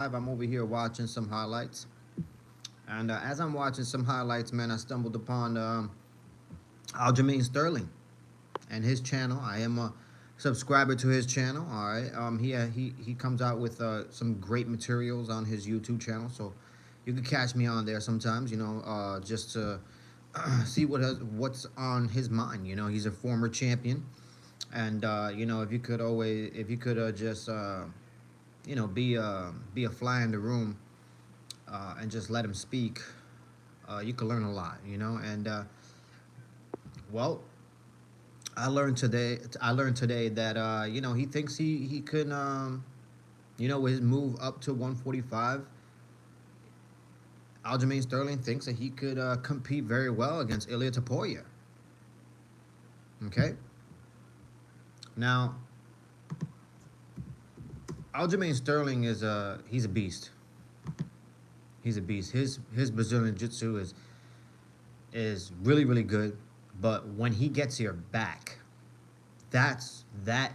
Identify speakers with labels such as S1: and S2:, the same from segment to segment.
S1: I'm over here watching some highlights, and as I'm watching some highlights, man, I stumbled upon Aljamain Sterling and his channel. I am a subscriber to his channel. All right, he comes out with some great materials on his YouTube channel, so you can catch me on there sometimes. Just to see what's on his mind. He's a former champion, and if you could just be a fly in the room and just let him speak, you can learn a lot. And well, I learned today that he thinks he can with his move up to 145. Aljamain Sterling thinks that he could compete very well against Ilya Topuria. Okay, now Aljamain Sterling he's a beast. He's a beast. His Brazilian Jiu-Jitsu is really really good, but when he gets your back, that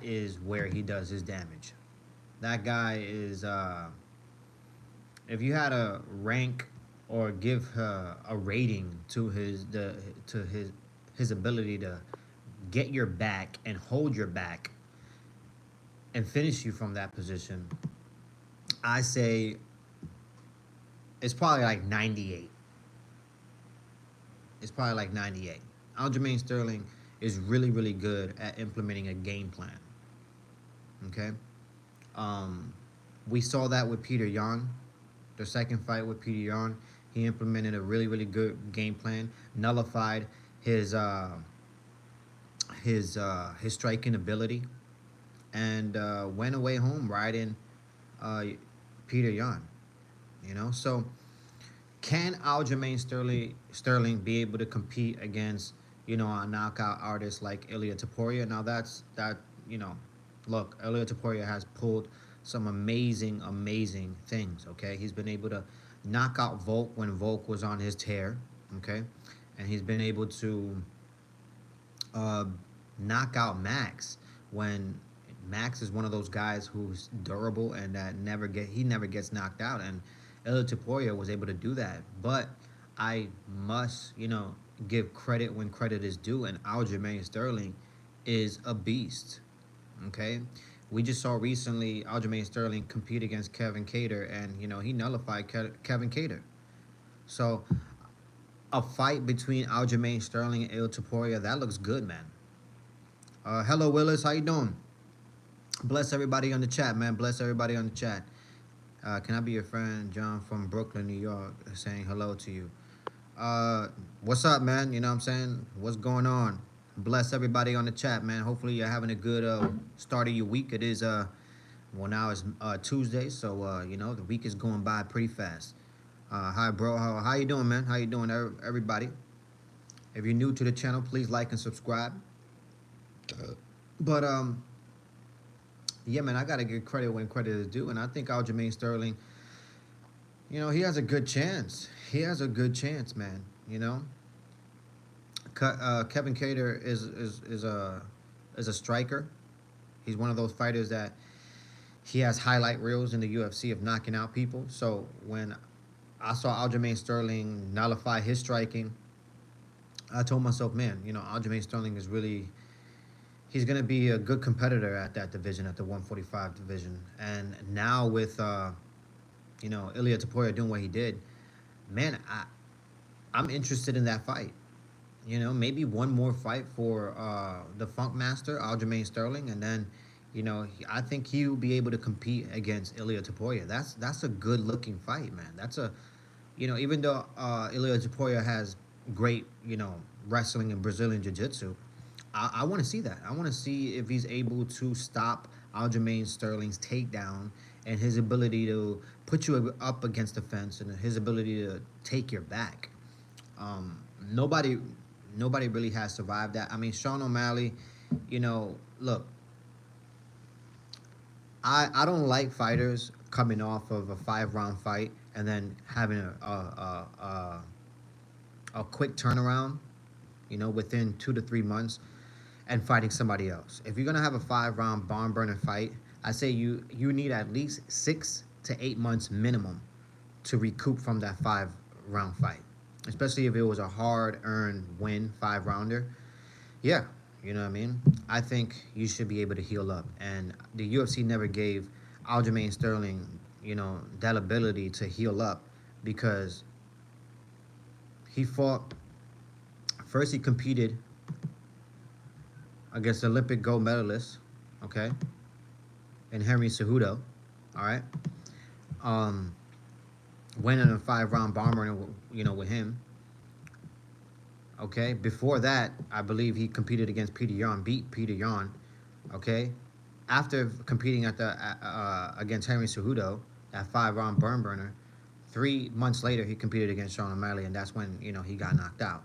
S1: is where he does his damage. That guy is if you had a rank or give a rating to his ability to get your back and hold your back and finish you from that position, I say it's probably like 98. It's probably like 98. Aljamain Sterling is really, really good at implementing a game plan. Okay? We saw that with Peter Yan. The second fight with Peter Yan, he implemented a really, really good game plan, nullified his striking ability, and went away home riding Peter Yan. So can Aljamain Sterling be able to compete against a knockout artist like Ilya Topuria? Now look, Ilya Topuria has pulled some amazing, amazing things. Okay, he's been able to knock out Volk when Volk was on his tear. Okay, and he's been able to uh, knock out Max when Max is one of those guys who's durable and that never gets knocked out. And Ilya Topuria was able to do that. But I must, give credit when credit is due, and Aljamain Sterling is a beast. Okay, we just saw recently Aljamain Sterling compete against Kevin Cater, and he nullified Kevin Cater. So a fight between Aljamain Sterling and Ilya Topuria, that looks good, man. Hello, Willis, how you doing? Bless everybody on the chat, man. Bless everybody on the chat. Can I be your friend, John from Brooklyn, New York, saying hello to you? What's up, man? You know what I'm saying? What's going on? Bless everybody on the chat, man. Hopefully you're having a good start of your week. It is now it's Tuesday, so the week is going by pretty fast. Hi, bro. How you doing, man? How you doing, everybody? If you're new to the channel, please like and subscribe. But yeah, man, I gotta give credit when credit is due, and I think Aljamain Sterling, he has a good chance. He has a good chance, man. Kevin Cater is a striker. He's one of those fighters that he has highlight reels in the UFC of knocking out people. So when I saw Aljamain Sterling nullify his striking, I told myself, man, Aljamain Sterling is really he's going to be a good competitor at that division, at the 145 division. And now with Ilya Topuria doing what he did, man, I'm interested in that fight. Maybe one more fight for the Funk Master, Aljamain Sterling, and then, I think he will be able to compete against Ilya Topuria. That's a good looking fight, man. That's a, even though Ilya Topuria has great, wrestling and Brazilian Jiu-Jitsu, I want to see that. I want to see if he's able to stop Aljamain Sterling's takedown and his ability to put you up against the fence and his ability to take your back. Nobody really has survived that. I mean, Sean O'Malley, look, I don't like fighters coming off of a 5-round fight and then having a quick turnaround, within 2 to 3 months, and fighting somebody else. If you're gonna have a 5-round barn burner fight, I say you need at least to 8 months minimum to recoup from that 5 round fight, especially if it was a hard earned win 5 rounder. Yeah, you know what I mean? I think you should be able to heal up. And the UFC never gave Aljamain Sterling, that ability to heal up because he fought. First, he competed against Olympic gold medalist, okay, and Henry Cejudo, all right. Um, Winning a 5 round bomber, with him. Okay. Before that, I believe he competed against Peter Yan, beat Peter Yan. Okay. After competing against Henry Cejudo, that 5 round burn burner, 3 months later he competed against Sean O'Malley, and that's when he got knocked out.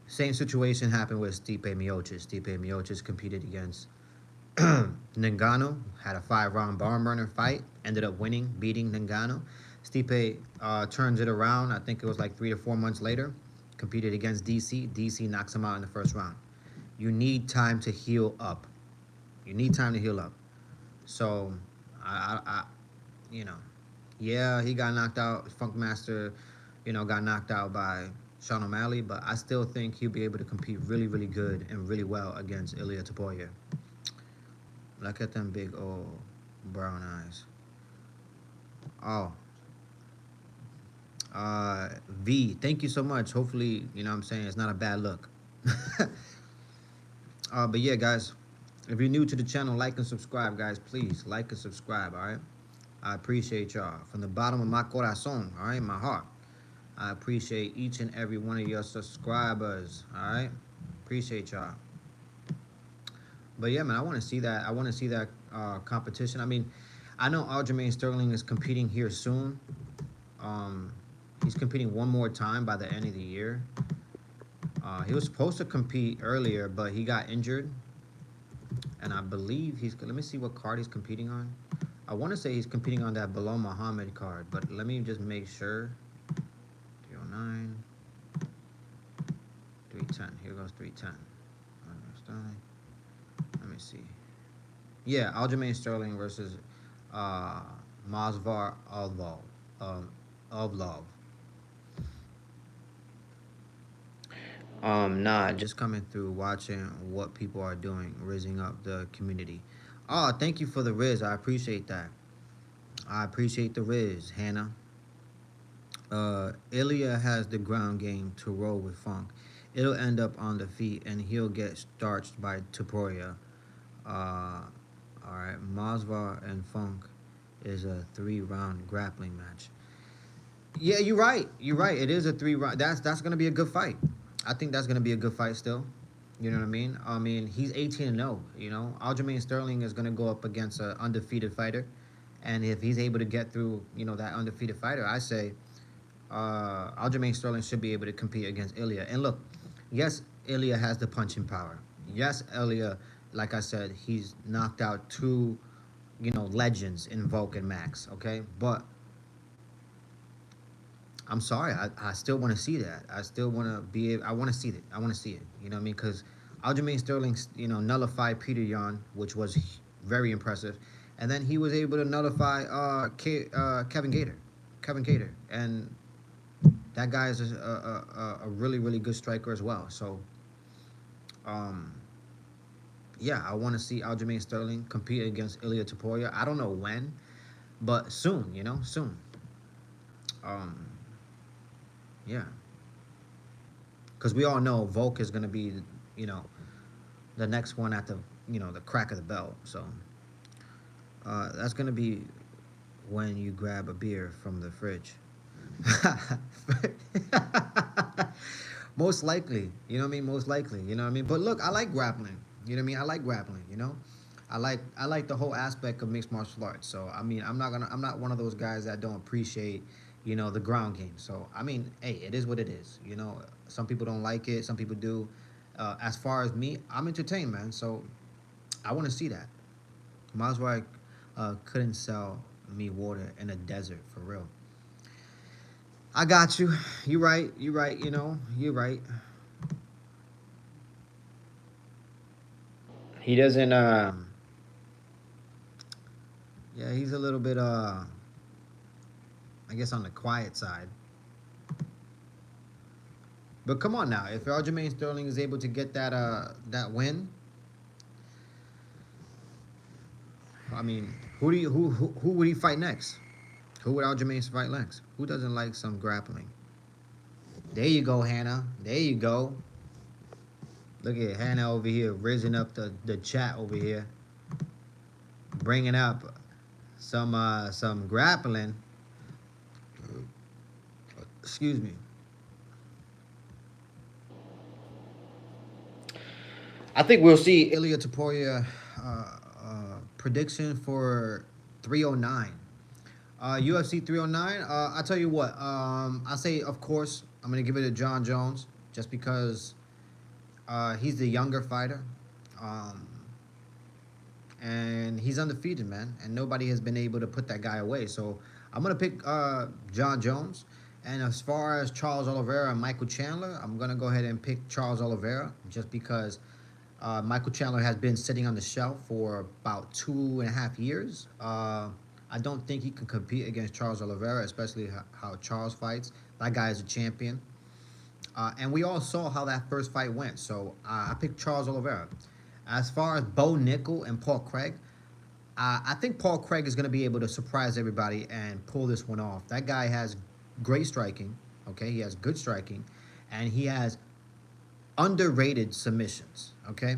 S1: Same situation happened with Stipe Miocic. Stipe Miocic competed against Ngannou, had a 5 round barn burner fight, ended up winning, beating Ngannou. Stipe turns it around. I think it was like 3 or 4 months later. Competed against DC. DC knocks him out in the first round. You need time to heal up. You need time to heal up. So, I yeah, he got knocked out. Funk Master, got knocked out by Sean O'Malley, but I still think he'll be able to compete really, really good and really well against Ilia Topuria. Look at them big old brown eyes. Oh, V, thank you so much. Hopefully, what I'm saying, it's not a bad look. But yeah, guys, if you're new to the channel, like and subscribe, guys. Please like and subscribe, all right? I appreciate y'all from the bottom of my corazon, all right, my heart. I appreciate each and every one of your subscribers, all right? Appreciate y'all. But yeah, man, I want to see that. I want to see that competition. I mean, I know Aljamain Sterling is competing here soon. He's competing one more time by the end of the year. He was supposed to compete earlier, but he got injured. And I believe let me see what card he's competing on. I want to say he's competing on that Bilal Muhammad card, but let me just make sure. 309, 310. Here goes 310. Let me see. Yeah, Aljamain Sterling versus Masvar Ovlov. Nah, just coming through, watching what people are doing, raising up the community. Oh, thank you for the Riz. I appreciate that. I appreciate the Riz, Hannah. Ilya has the ground game to roll with Funk. It'll end up on the feet, and he'll get starched by Topuria. All right, Masvar and Funk is a 3 round grappling match. Yeah, you're right. You're right. It is a 3 round. That's gonna be a good fight. I think that's gonna be a good fight still. You know what I mean? I mean, he's 18-0. Aljamain Sterling is gonna go up against an undefeated fighter, and if he's able to get through, that undefeated fighter, I say, Aljamain Sterling should be able to compete against Ilya. And look, yes, Ilya has the punching power. Yes, Ilya, like I said, he's knocked out two, legends in Volk and Max. Okay, but I'm sorry. I still want to see that. I still want to be. I want to see it. I want to see it. You know what I mean? Because Aljamain Sterling, nullified Peter Yan, which was very impressive, and then he was able to nullify Kevin Gator. Kevin Gator, and that guy is a really, really good striker as well. So, yeah, I want to see Aljamain Sterling compete against Ilia Topuria. I don't know when, but soon. Soon. Um, yeah, because we all know Volk is going to be, you know, the next one at the crack of the bell. So that's going to be when you grab a beer from the fridge. Most likely, you know what I mean? Most likely, you know what I mean? But look, I like grappling. You know what I mean? I like grappling, I like the whole aspect of mixed martial arts. So I mean, I'm not one of those guys that don't appreciate, the ground game. So I mean, hey, it is what it is. Some people don't like it, some people do. As far as me, I'm entertained, man. So I want to see that. Maswai couldn't sell me water in a desert for real. I got you. You're right. You're right. You're right. He doesn't. Yeah, he's a little bit I guess on the quiet side. But come on now, if Aljamain Sterling is able to get that win, I mean, who would he fight next? Who would Aljamain fight next? Who doesn't like some grappling? There you go, Hannah. There you go. Look at Hannah over here, raising up the chat over here, bringing up some grappling. Excuse me. I think we'll see Ilya Topuria prediction for 309. UFC 309. I tell you what. I say, of course, I'm gonna give it to John Jones just because he's the younger fighter, um, and he's undefeated, man, and nobody has been able to put that guy away. So I'm gonna pick John Jones. And as far as Charles Oliveira and Michael Chandler, I'm gonna go ahead and pick Charles Oliveira just because Michael Chandler has been sitting on the shelf for about 2.5 years. I don't think he can compete against Charles Oliveira, especially how Charles fights. That guy is a champion. And we all saw how that first fight went. So I picked Charles Oliveira. As far as Bo Nickel and Paul Craig, I think Paul Craig is going to be able to surprise everybody and pull this one off. That guy has great striking. Okay, he has good striking, and he has underrated submissions. Okay,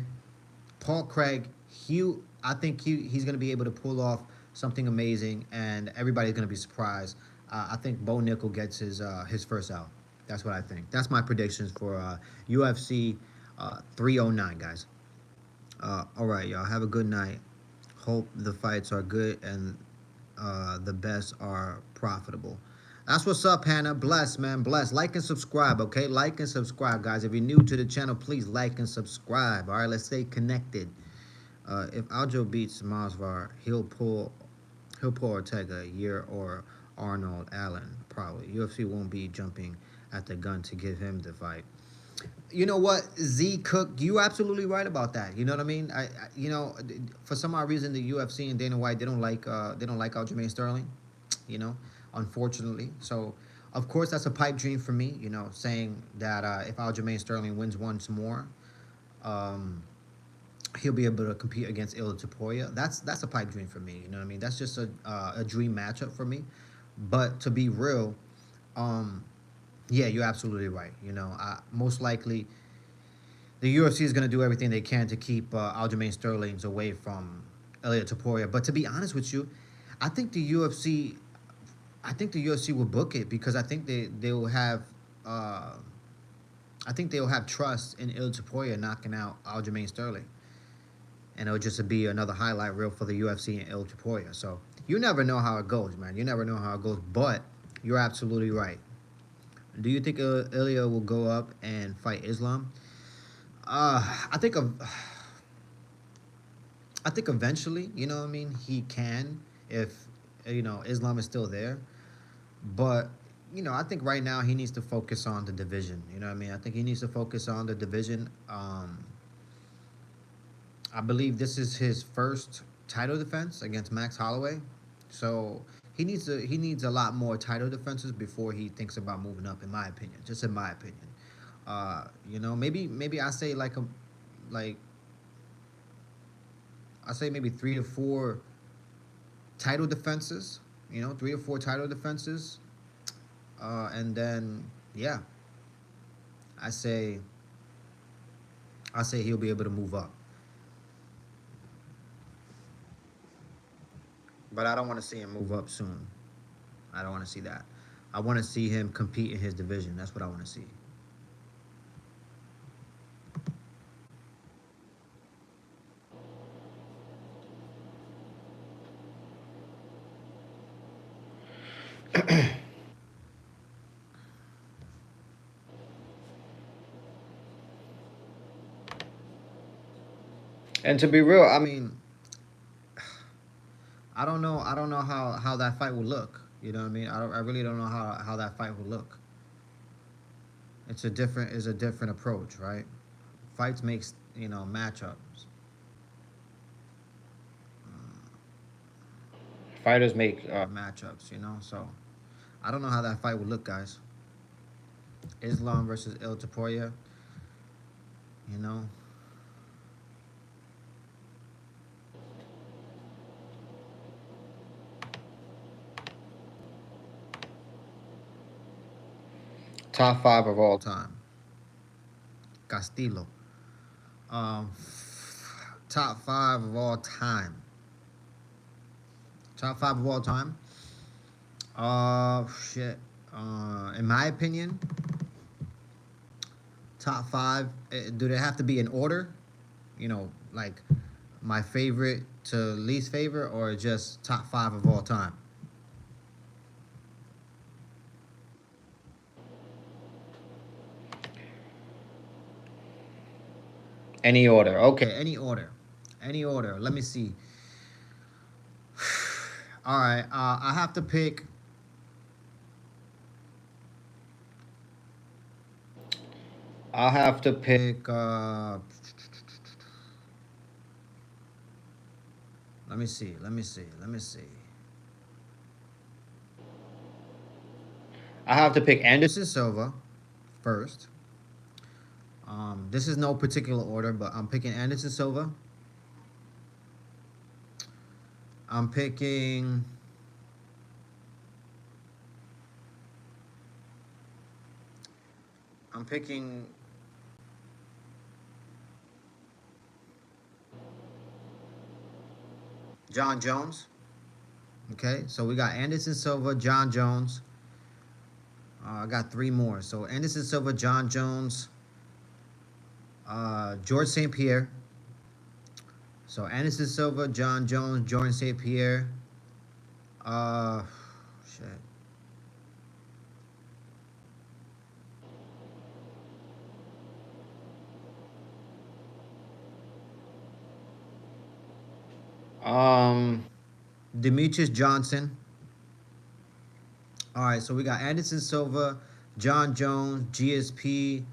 S1: Paul Craig, I think he's going to be able to pull off something amazing, and everybody's going to be surprised. I think Bo Nickel gets his first out. That's what I think. That's my predictions for UFC 309, guys. All right, y'all. Have a good night. Hope the fights are good and the best are profitable. That's what's up, Hannah. Bless, man. Bless. Like and subscribe, okay? Like and subscribe, guys. If you're new to the channel, please like and subscribe. All right, let's stay connected. If Aljo beats Masvar, he'll pull Ortega a year or Arnold Allen probably. UFC won't be jumping at the gun to give him the fight. You know what, Z Cook, you absolutely right about that. You know what I mean? For some odd reason, the UFC and Dana White they don't like Aljamain Sterling. You know, unfortunately. So, of course, that's a pipe dream for me. You know, saying that if Aljamain Sterling wins once more, um, he'll be able to compete against Ilya Taporia. That's a pipe dream for me. You know what I mean? That's just a dream matchup for me. But to be real, um, yeah, you're absolutely right. You know, most likely the UFC is going to do everything they can to keep Aljamain Sterling's away from Ilya Taporia. But to be honest with you, I think the UFC, I think the UFC will book it because I think they'll have, I think they'll have trust in Ilya Taporia knocking out Aljamain Sterling, and it'll just be another highlight reel for the UFC and Ilya Taporia. So you never know how it goes, man. You never know how it goes. But you're absolutely right. Do you think Ilya will go up and fight Islam? I think of, I think eventually, you know what I mean, he can if Islam is still there. But I think right now he needs to focus on the division. You know what I mean? I think he needs to focus on the division. I believe this is his first title defense against Max Holloway, so he needs a lot more title defenses before he thinks about moving up. In my opinion, just in my opinion, maybe I say like I say maybe 3 to 4 title defenses. 3 or 4 title defenses, and then yeah, I say I say he'll be able to move up. But I don't want to see him move up soon. I don't want to see that. I want to see him compete in his division. That's what I want to see. And to be real, I mean, I don't know. I don't know how that fight will look. You know what I mean? I really don't know how that fight will look. It's a different approach, right? Fights makes matchups. Fighters make matchups, you know. So I don't know how that fight would look, guys. Islam versus El Topuria, you know. Top five of all time. Castillo. Um, top five of all time. Top five of all time. Shit. In my opinion, top five. Do they have to be in order? You know, like my favorite to least favorite, or just top five of all time? Any order. Okay, any order. Any order. Let me see. All right. I have to pick. I'll have to pick. Let me see. Let me see. Let me see. I have to pick Anderson Silva first. This is no particular order, but I'm picking Anderson Silva. I'm picking. I'm picking John Jones. Okay, so we got Anderson Silva, John Jones. I got three more. So Anderson Silva, John Jones, George St. Pierre. So Anderson Silva, John Jones, Jordan St. Pierre. Uh, shit. Um, Demetrius Johnson. All right, so we got Anderson Silva, John Jones, GSP,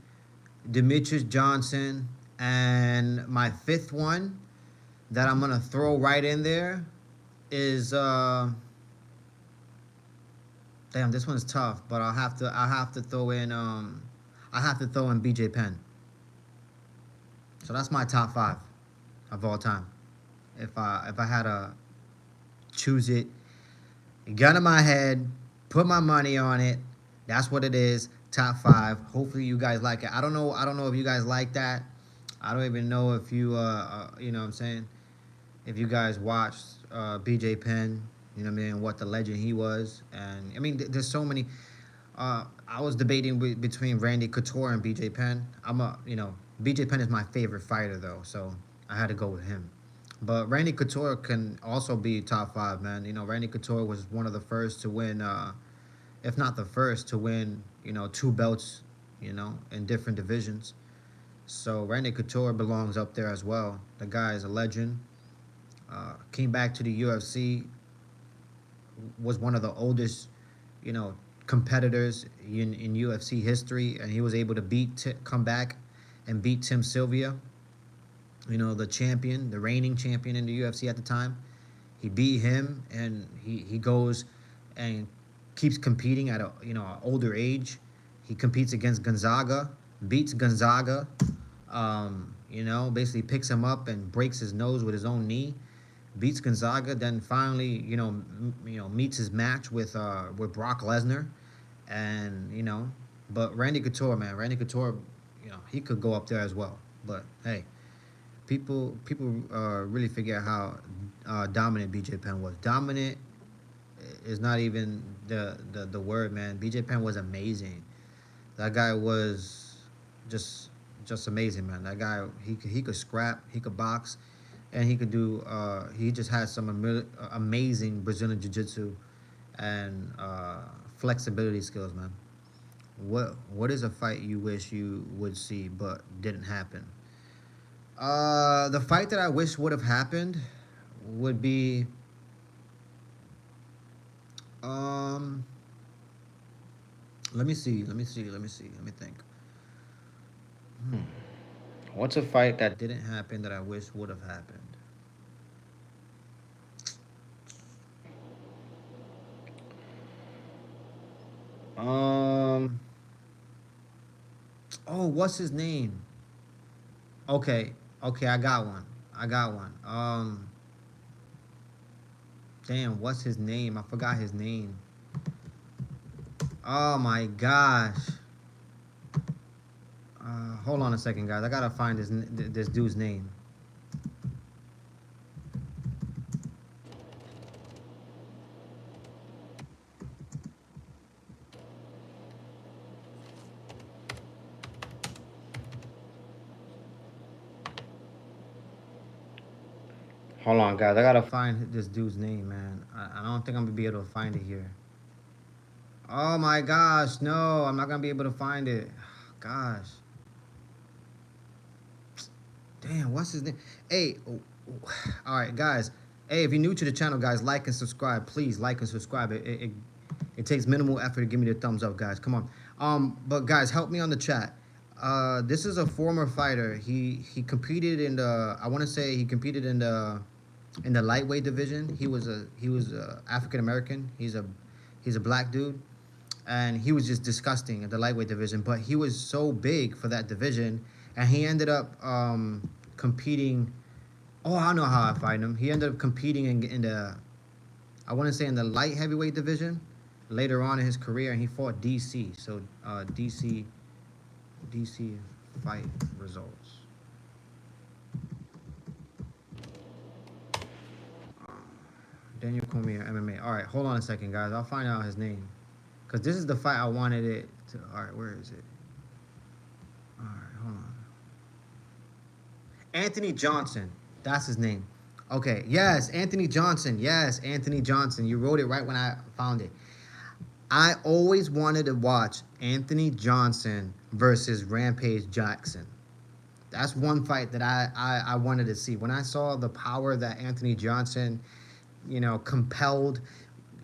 S1: Demetrius Johnson, and my fifth one that I'm gonna throw right in there is damn, this one's tough, but I'll have to throw in I have to throw in BJ Penn. So that's my top five of all time. If I had to choose it, gun in my head, put my money on it. That's what it is. Top five. Hopefully you guys like it. I don't know. I don't know if you guys like that. I don't even know if you you know what I'm saying, if you guys watched BJ Penn, you know what I mean, what the legend he was. And I mean there's so many I was debating between Randy Couture and BJ Penn. BJ Penn is my favorite fighter though, so I had to go with him. But Randy Couture can also be top five, man. You know, Randy Couture was one of the first to win, if not the first to win, you know, two belts, you know, in different divisions. So Randy Couture belongs up there as well. The guy is a legend. Came back to the UFC, was one of the oldest, you know, competitors in UFC history, and he was able to come back and beat Tim Sylvia, you know, the champion, the reigning champion in the UFC at the time. He beat him, and he goes and keeps competing at a an older age. He competes against Gonzaga, beats Gonzaga, basically picks him up and breaks his nose with his own knee, beats Gonzaga, then finally meets his match with Brock Lesnar, and but Randy Couture, man, Randy Couture, he could go up there as well. But hey, people really forget how dominant BJ Penn was. Dominant is not even the word, man. BJ Penn was amazing. That guy was just just amazing, man. That guy, he could scrap, he could box, and he could do. He just had some amazing Brazilian jiu-jitsu and flexibility skills, man. What is a fight you wish you would see but didn't happen? The fight that I wish would have happened would be um. Let me see. Let me see. Let me see. Let me think. Hmm. What's a fight that didn't happen that I wish would have happened? Um. Oh, what's his name? Okay. Okay, I got one. I got one. Damn, what's his name? I forgot his name. Oh my gosh. Hold on a second, guys. I gotta find this dude's name. Hold on, guys. I gotta find this dude's name, man. I don't think I'm gonna be able to find it here. Oh my gosh, no, I'm not gonna be able to find it. Gosh, damn, what's his name? Hey, all right, guys. Hey, if you're new to the channel, guys, like and subscribe. Please like and subscribe. It takes minimal effort to give me the thumbs up, guys. Come on. But guys, help me on the chat. This is a former fighter. He competed in the. I want to say he competed in the lightweight division. He was a African American. He's a black dude, and he was just disgusting at the lightweight division. But he was so big for that division, and he ended up competing. Oh, I know how I find him. He ended up competing in the, I want to say in the light heavyweight division later on in his career, and he fought DC. So DC fight results. Daniel Cormier MMA. All right, hold on a second, guys. I'll find out his name, cause this is the fight I wanted it to. All right, where is it? All right, hold on. Anthony Johnson. That's his name. Okay. Yes, Anthony Johnson. Yes, Anthony Johnson. You wrote it right when I found it. I always wanted to watch Anthony Johnson versus Rampage Jackson. That's one fight that I wanted to see. When I saw the power that Anthony Johnson, compelled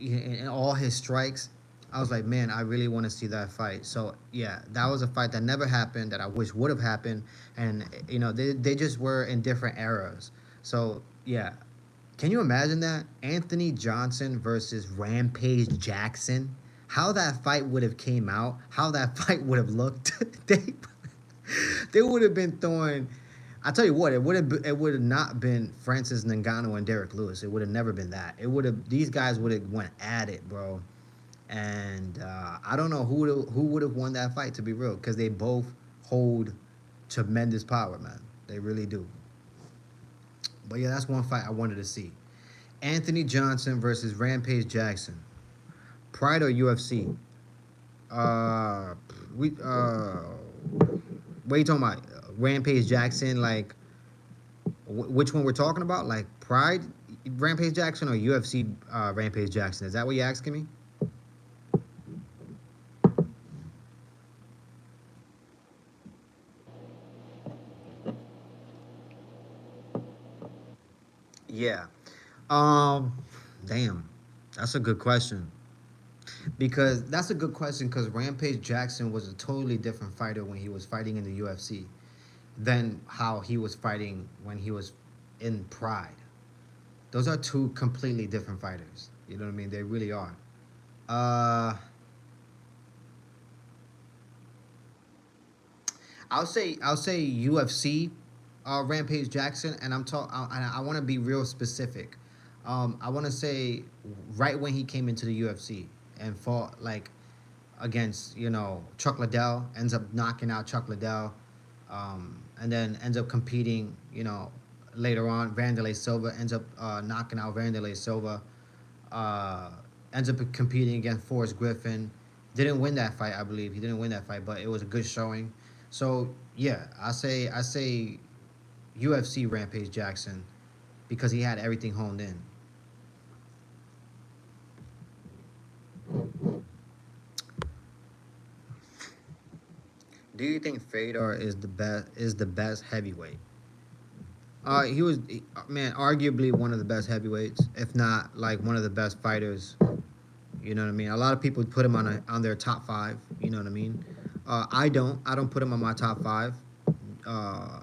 S1: in all his strikes, I was like, man, I really want to see that fight. So yeah, that was a fight that never happened that I wish would have happened, and they just were in different eras. So yeah, can you imagine that Anthony Johnson versus Rampage Jackson? How that fight would have came out, how that fight would have looked. They would have been throwing. I tell you what, it would have not been Francis Ngannou and Derek Lewis. It would have never been that. It would have These guys would have went at it, bro. And I don't know who would have won that fight, to be real, because they both hold tremendous power, man. They really do. But yeah, that's one fight I wanted to see. Anthony Johnson versus Rampage Jackson. Pride or UFC? Uh, we what are you talking about? Rampage Jackson, like which one we're talking about? Like Pride Rampage Jackson or UFC Rampage Jackson? Is that what you're asking me? Yeah. Um, Damn, that's a good question. Because that's a good question because Rampage Jackson was a totally different fighter when he was fighting in the UFC than how he was fighting when he was in Pride. Those are two completely different fighters. You know what I mean? They really are. Uh, I'll say UFC, Rampage Jackson, and I want to be real specific. I want to say right when he came into the UFC and fought like against Chuck Liddell, ends up knocking out Chuck Liddell, and then ends up competing. Later on, Vanderlei Silva ends up knocking out Vanderlei Silva. Uh, Ends up competing against Forrest Griffin. Didn't win that fight, I believe. He didn't win that fight, but it was a good showing. So yeah, I say UFC Rampage Jackson because he had everything honed in. Do you think Fedor is the best heavyweight? He was man, arguably one of the best heavyweights, if not like one of the best fighters. You know what I mean? A lot of people put him on their top five. You know what I mean? I don't put him on my top five. Uh,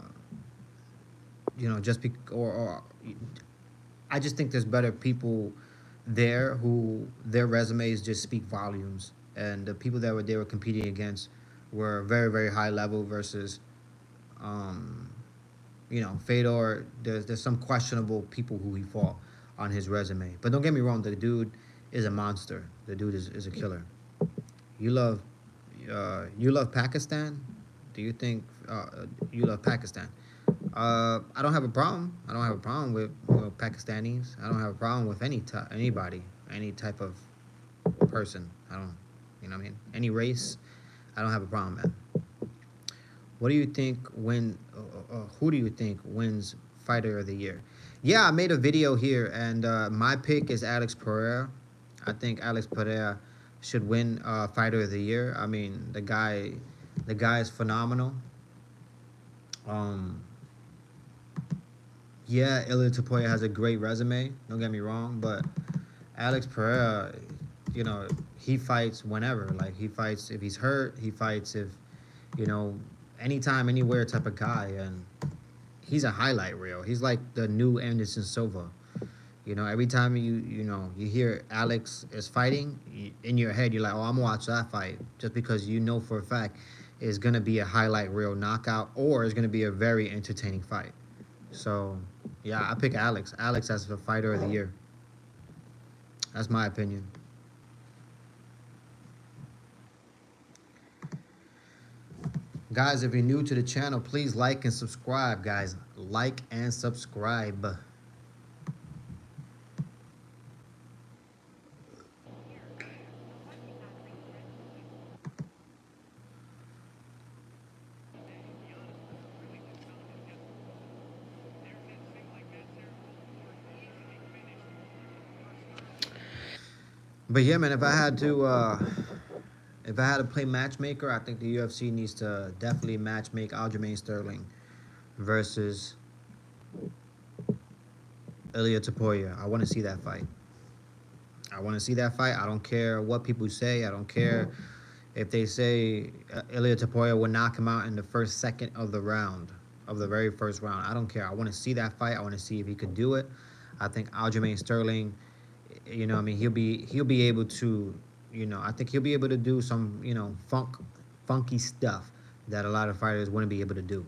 S1: just or I just think there's better people there who their resumes just speak volumes. and the people that they were competing against were very very high level versus um, Fedor. There's some questionable people who he fought on his resume. But don't get me wrong, the dude is a monster. The dude is a killer. You love you love Pakistan? Do you think you love Pakistan? I don't have a problem. I don't have a problem with Pakistanis. I don't have a problem with anybody, any type of person. I don't, you know what I mean? Any race, I don't have a problem, man. What do you think who do you think wins Fighter of the Year? Yeah, I made a video here, and my pick is Alex Pereira. I think Alex Pereira should win Fighter of the Year. I mean, the guy is phenomenal. Um, yeah, Ilya Tapoya has a great resume. Don't get me wrong, but Alex Pereira, you know, he fights whenever. Like he fights if he's hurt. He fights if, you know, anytime, anywhere type of guy, and he's a highlight reel. He's like the new Anderson Silva. You know, every time you hear Alex is fighting, in your head you're like, oh, I'm gonna watch that fight, just because you know for a fact it's gonna be a highlight reel knockout, or it's gonna be a very entertaining fight. So, yeah, I pick Alex. Alex as the Fighter of the Year. That's my opinion. Guys, if you're new to the channel, please like and subscribe, guys. Like and subscribe. But yeah, man, if I had to play matchmaker, I think the UFC needs to definitely matchmake Aljamain Sterling versus Ilya Tapoya. I want to see that fight. I want to see that fight. I don't care what people say. I don't care if they say Ilya Tapoya will knock him out in the first second of the round, of the very first round. I don't care. I want to see that fight. I want to see if he could do it. I think Aljamain Sterling, I mean, he'll be able to, I think he'll be able to do some, funky stuff that a lot of fighters wouldn't be able to do.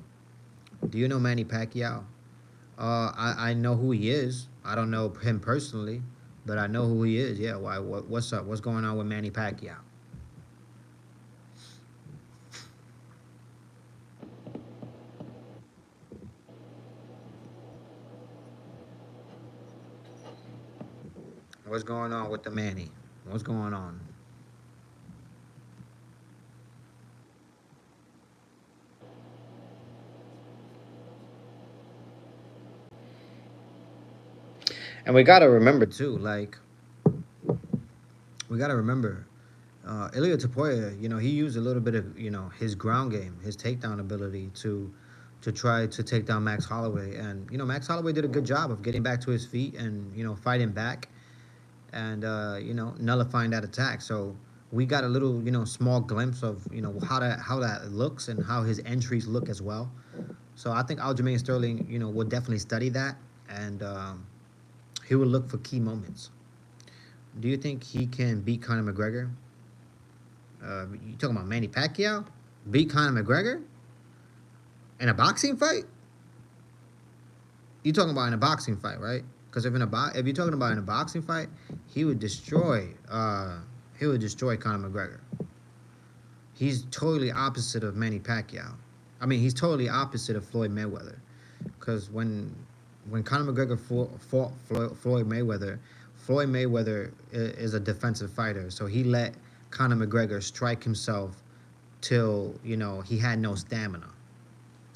S1: Do you know Manny Pacquiao? I know who he is. I don't know him personally, but I know who he is. Yeah, why? What's up? What's going on with Manny Pacquiao? What's going on with the Manny? What's going on? And we gotta remember too, like we gotta remember, Ilya Tapoya. He used a little bit of his ground game, his takedown ability to try to take down Max Holloway, and Max Holloway did a good job of getting back to his feet and fighting back and nullifying that attack. So we got a little small glimpse of how that looks and how his entries look as well. So I think Aljamain Sterling will definitely study that, and he will look for key moments. Do you think he can beat Conor McGregor? You talking about Manny Pacquiao beat Conor McGregor in a boxing fight? You talking about in a boxing fight, right? Because if you're talking about in a boxing fight, he would destroy Conor McGregor. He's totally opposite of Manny Pacquiao. I mean, he's totally opposite of Floyd Mayweather. Because when Conor McGregor fought Floyd Mayweather, Floyd Mayweather is a defensive fighter, so he let Conor McGregor strike himself till he had no stamina,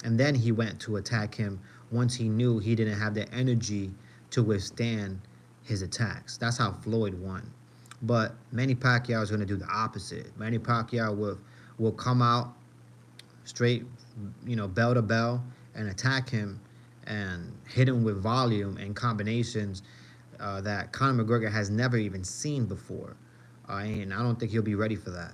S1: and then he went to attack him once he knew he didn't have the energy to withstand his attacks. That's how Floyd won. But Manny Pacquiao is going to do the opposite. Manny Pacquiao will come out straight, bell to bell, and attack him and hit him with volume and combinations that Conor McGregor has never even seen before. And I don't think he'll be ready for that.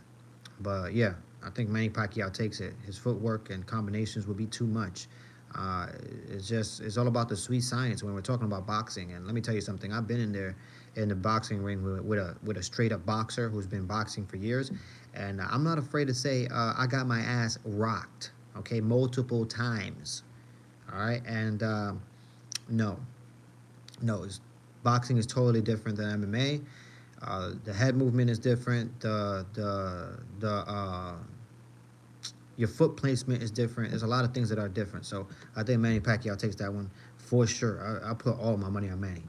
S1: But yeah, I think Manny Pacquiao takes it. His footwork and combinations will be too much. It's all about the sweet science when we're talking about boxing. And let me tell you something. I've been in there, in the boxing ring with a straight up boxer who's been boxing for years, and I'm not afraid to say I got my ass rocked. Okay, multiple times. All right, and no, no, boxing is totally different than MMA. The head movement is different. The your foot placement is different. There's a lot of things that are different. So I think Manny Pacquiao takes that one for sure. I put all my money on Manny.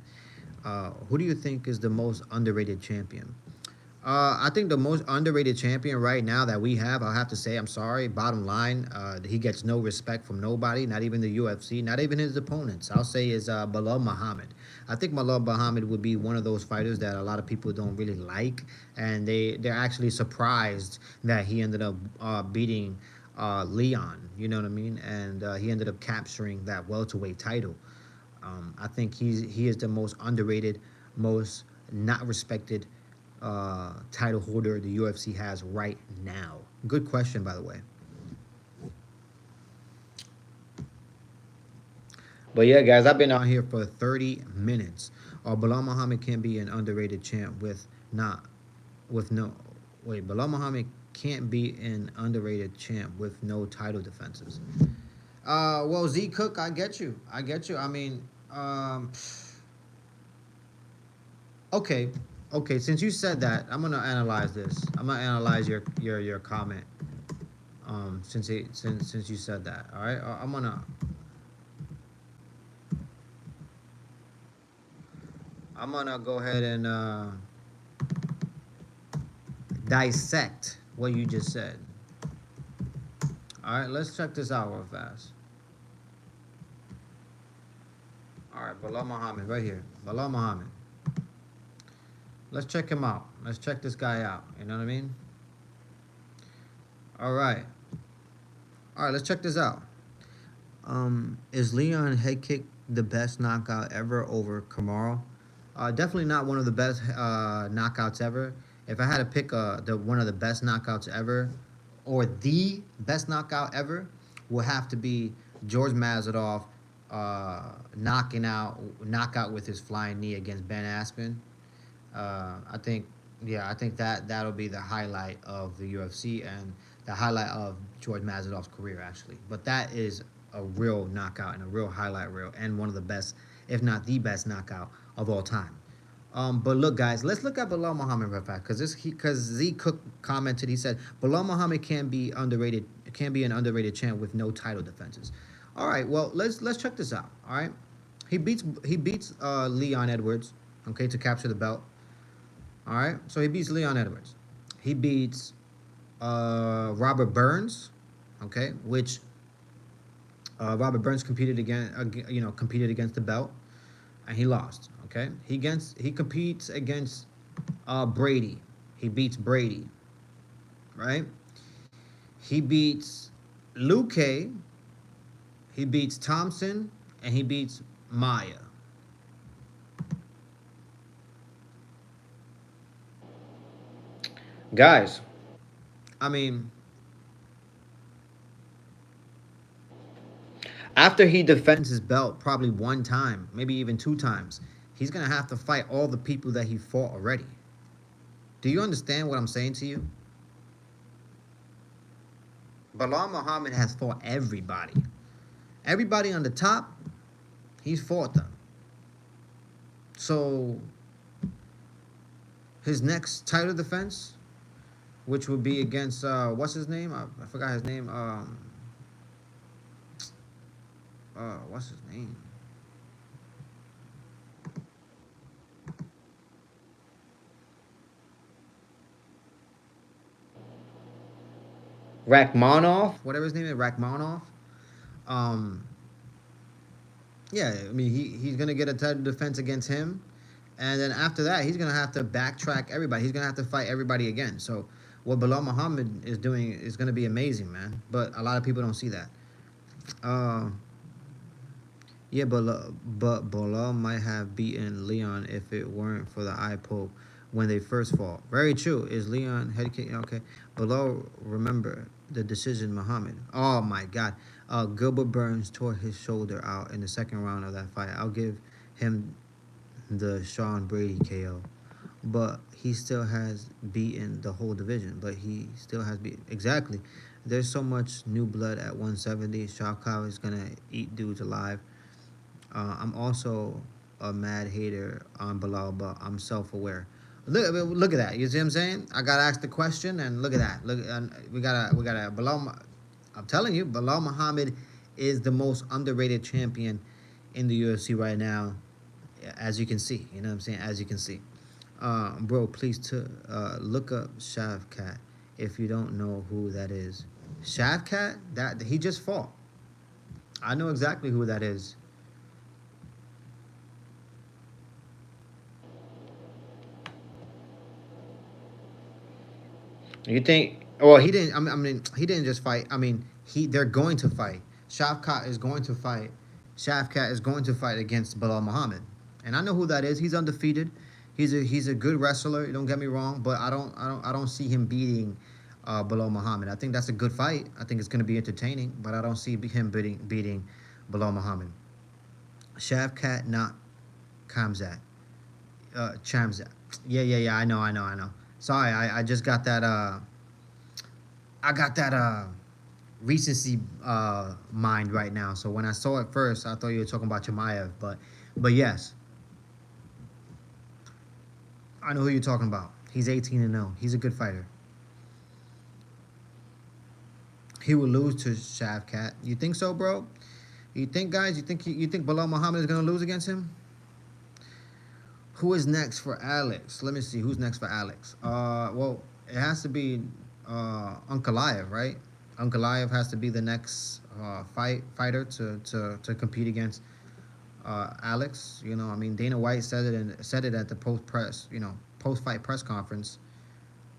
S1: Who do you think is the most underrated champion? I think the most underrated champion right now that we have, I'll have to say, I'm sorry, bottom line, he gets no respect from nobody, not even the UFC, not even his opponents. I'll say is Bilal Muhammad. I think Bilal Muhammad would be one of those fighters that a lot of people don't really like, and they're actually surprised that he ended up beating Leon. You know what I mean? And he ended up capturing that welterweight title. I think he is the most underrated, most not respected title holder the UFC has right now? Good question, by the way. But yeah, guys, I've been out here for 30 minutes. Bilal Muhammad can be an underrated champ with not with no wait. Bilal Muhammad can't be an underrated champ with no title defenses. Well, Z Cook, I get you. I get you. I mean, okay, okay. Since you said that, I'm gonna analyze this. I'm gonna analyze your comment. Since you said that, all right. I'm gonna go ahead and dissect what you just said. All right, let's check this out real fast. All right, Bilal Muhammad right here. Bilal Muhammad. Let's check him out. Let's check this guy out. You know what I mean? All right. All right, let's check this out. Is Leon head kick the best knockout ever over Kamaru? Definitely not one of the best knockouts ever. If I had to pick the one of the best knockouts ever, or the best knockout ever, will have to be George Masvidal knockout with his flying knee against Ben Askren. I think, yeah, I think that'll be the highlight of the UFC and the highlight of George Masvidal's career, actually. But that is a real knockout and a real highlight reel and one of the best, if not the best knockout of all time. But look, guys, let's look at Bilal Muhammad real fast because Z Cook commented. He said Bilal Muhammad can be underrated, can be an underrated champ with no title defenses. All right, well let's check this out. All right, he beats Leon Edwards, okay, to capture the belt. All right, so he beats Leon Edwards. He beats Robert Burns, okay, which Robert Burns competed competed against the belt, and he lost. Okay, he competes against Brady. He beats Brady, right? He beats Luque. He beats Thompson, and he beats Maya. Guys, I mean, after he defends his belt probably one time, maybe even two times, he's gonna have to fight all the people that he fought already. Do you understand what I'm saying to you? Bilal Muhammad has fought everybody. Everybody on the top, he's fought them. So his next title defense, which would be against what's his name? I forgot his name. What's his name? Rachmaninoff, whatever his name is, Rachmaninoff. Um, yeah, I mean he's gonna get a title defense against him, and then after that he's gonna have to backtrack everybody. He's gonna have to fight everybody again. So what Bilal Muhammad is doing is gonna be amazing, man. But a lot of people don't see that. Uh, yeah, but Bilal might have beaten Leon if it weren't for the eye poke when they first fought. Very true. Is Leon head kick? Okay. Bilal, remember the decision, Muhammad. Oh my God. Gilbert Burns tore his shoulder out in the second round of that fight. I'll give him the Sean Brady KO, but he still has beaten the whole division. But he still has beat exactly. There's so much new blood at 170. Shavkat is gonna eat dudes alive. I'm also a mad hater on Bilal, but I'm self-aware. Look at that. You see what I'm saying? I gotta ask the question, and look at that. Look, and we gotta Bilal. I'm telling you, Bilal Muhammad is the most underrated champion in the UFC right now, as you can see. You know what I'm saying? As you can see, bro, please look up Shavkat if you don't know who that is. Shavkat, that he just fought. I know exactly who that is. You think? Well, he didn't. I mean, he didn't just fight. I mean, they're going to fight. Shavkat is going to fight. Shavkat is going to fight against Bilal Muhammad, and I know who that is. He's undefeated. He's a good wrestler. Don't get me wrong, but I don't see him beating Bilal Muhammad. I think that's a good fight. I think it's going to be entertaining, but I don't see him beating Bilal Muhammad. Shavkat, not Kamzat. Chamzat. Yeah. I know. Sorry, I just got that. I got that recency mind right now. So when I saw it first, I thought you were talking about Chimaev, but yes, I know who you're talking about. He's 18-0. He's a good fighter. He will lose to Shavkat. You think so, bro? You think, guys? You think Bilal Muhammad is gonna lose against him? Who is next for Alex? Let me see. Who's next for Alex? Well, it has to be Ankalaev, right? Ankalaev has to be the next fighter to compete against Alex. You know, I mean, Dana White said it at the post fight press conference.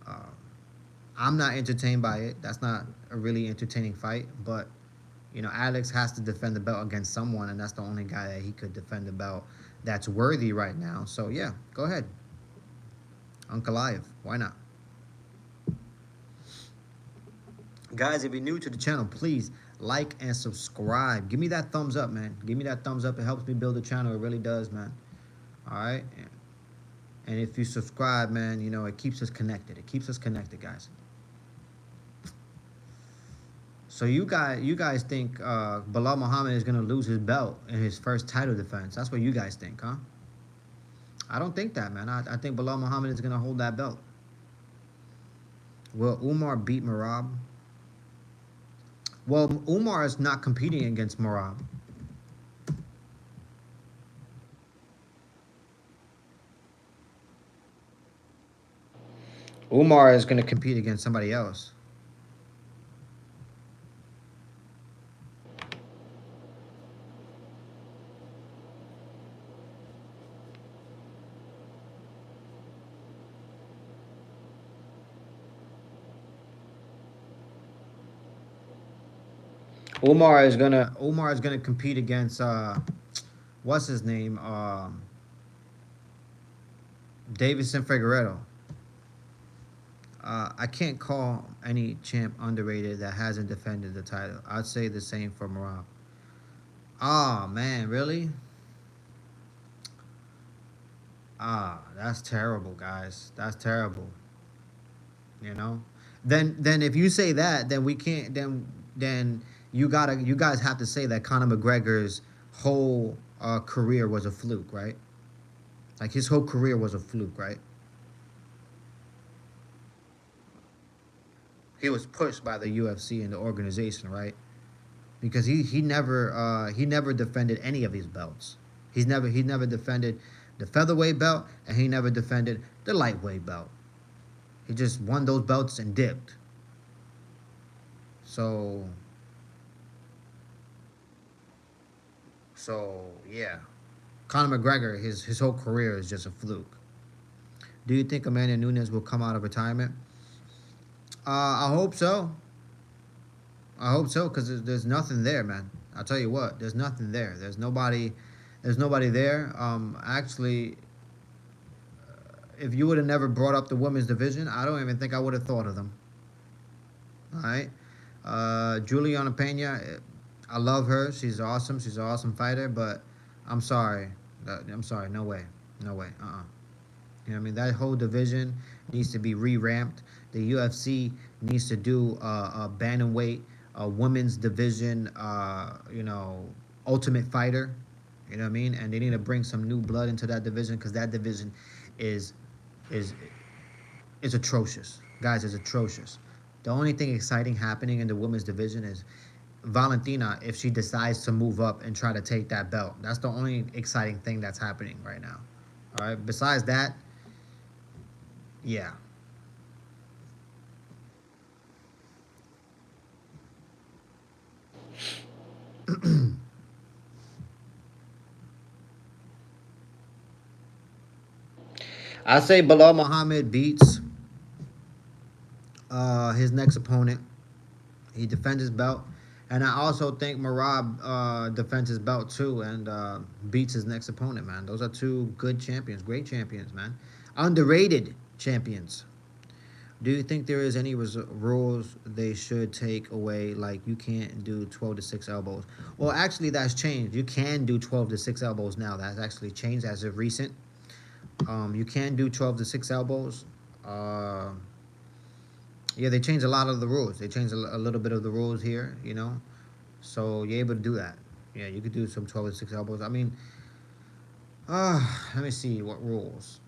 S1: Uh, I'm not entertained by it. That's not a really entertaining fight, but Alex has to defend the belt against someone, and that's the only guy that he could defend the belt that's worthy right now. So yeah, go ahead, Ankalaev. Why not? Guys, if you're new to the channel, please like and subscribe. Give me that thumbs up, man. Give me that thumbs up. It helps me build the channel. It really does, man. All right. And if you subscribe, man, it keeps us connected. It keeps us connected, guys. So you guys think Bilal Muhammad is gonna lose his belt in his first title defense? That's what you guys think, huh? I don't think that, man. I think Bilal Muhammad is gonna hold that belt. Will Umar beat Marab? Well, Umar is not competing against Marab. Umar is gonna compete against somebody else. Umar is gonna compete against what's his name? Davison Figueredo. I can't call any champ underrated that hasn't defended the title. I'd say the same for Marab. Ah, man, really? Ah, that's terrible, guys. That's terrible. You know. Then if you say that, then we can't. Then you guys have to say that Conor McGregor's whole career was a fluke, right? Like his whole career was a fluke, right? He was pushed by the UFC and the organization, right? Because he never defended any of these belts. He never defended the featherweight belt, and he never defended the lightweight belt. He just won those belts and dipped. So yeah, Conor McGregor, his whole career is just a fluke. Do you think Amanda Nunes will come out of retirement? I hope so. I hope so, because there's nothing there, man. I'll tell you what, there's nothing there. There's nobody. There's nobody there. Actually, if you would have never brought up the women's division, I don't even think I would have thought of them. All right. Juliana Pena, I love her. She's awesome. She's an awesome fighter, but I'm sorry. I'm sorry. No way. No way. You know what I mean? That whole division needs to be re-ramped. The UFC needs to do a bantamweight, a women's division, Ultimate Fighter. You know what I mean? And they need to bring some new blood into that division because that division is is is atrocious. Guys, is atrocious. The only thing exciting happening in the women's division is Valentina if she decides to move up and try to take that belt. That's the only exciting thing that's happening right now. All right. Besides that, yeah. I say Bilal Muhammad beats his next opponent. He defends his belt, and I also think Marab defends his belt too and beats his next opponent. Man, those are two good champions, great champions, man, underrated champions. Do you think there is any rules they should take away? Like you can't do 12 to 6 elbows. Well, actually, that's changed. You can do 12 to 6 elbows now. That's actually changed as of recent. You can do 12 to 6 elbows. Uh, yeah, they changed a lot of the rules. They changed a little bit of the rules here, So you're able to do that. Yeah, you could do some 12 to 6 elbows. I mean, let me see what rules.